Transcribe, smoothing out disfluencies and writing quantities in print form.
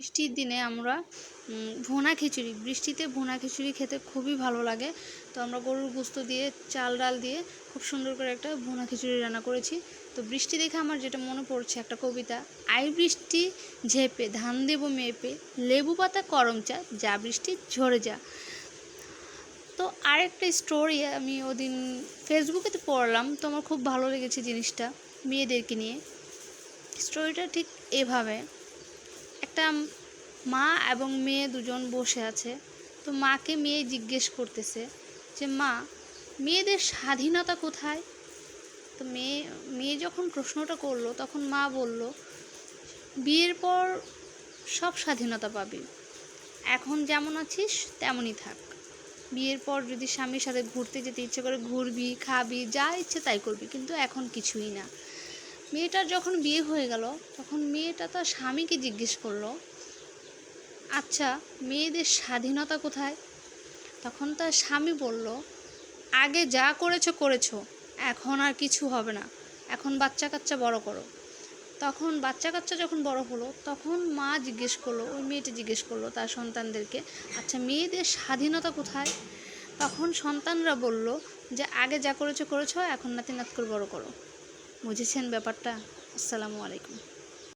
বৃষ্টির দিনে আমরা ভুনা খিচুড়ি, বৃষ্টিতে ভুনা খিচুড়ি খেতে খুবই ভালো লাগে। তো আমরা গরুর গোস্ত দিয়ে চাল ডাল দিয়ে খুব সুন্দর করে একটা ভুনা খিচুড়ি রান্না করেছি। তো বৃষ্টি দেখে আমার যেটা মনে পড়ছে একটা কবিতা, আই বৃষ্টি ঝেপে ধান দেবো মেপে, লেবু পাতা করম চা, যা বৃষ্টি ঝরে যা। তো আরেকটা স্টোরি আমি ওদিন ফেসবুকে পড়লাম, তো আমার খুব ভালো লেগেছে জিনিসটা, মেয়েদেরকে নিয়ে। স্টোরিটা ঠিক এভাবে, একটা মা এবং মেয়ে দুজন বসে আছে। তো মাকে মেয়ে জিজ্ঞেস করতেছে যে মা, মেয়েদের স্বাধীনতা কোথায়? তো মেয়ে যখন প্রশ্নটা করলো তখন মা বলল, বিয়ের পর সব স্বাধীনতা পাবি, এখন যেমন আছিস তেমনই থাক। বিয়ের পর যদি স্বামীর সাথে ঘুরতে যেতে ইচ্ছে করে ঘুরবি, খাবি, যা ইচ্ছে তাই করবি, কিন্তু এখন কিছুই না। মেয়েটার যখন বিয়ে হয়ে গেল তখন মেয়েটা তার স্বামীকে জিজ্ঞেস করলো, আচ্ছা মেয়েদের স্বাধীনতা কোথায়? তখন তার স্বামী বলল, আগে যা করেছো করেছো, এখন আর কিছু হবে না, এখন বাচ্চা কাচ্চা বড় করো। তখন বাচ্চা কাচ্চা যখন বড় হলো তখন মা জিজ্ঞেস করলো, ওই মেয়েটা জিজ্ঞেস করলো তার সন্তানদেরকে, আচ্ছা মেয়েদের স্বাধীনতা কোথায়? তখন সন্তানরা বলল যে আগে যা করেছো করেছো, এখন নাতি নাত করে বড় করো। বুঝেছেন ব্যাপারটা? আসসালামু আলাইকুম।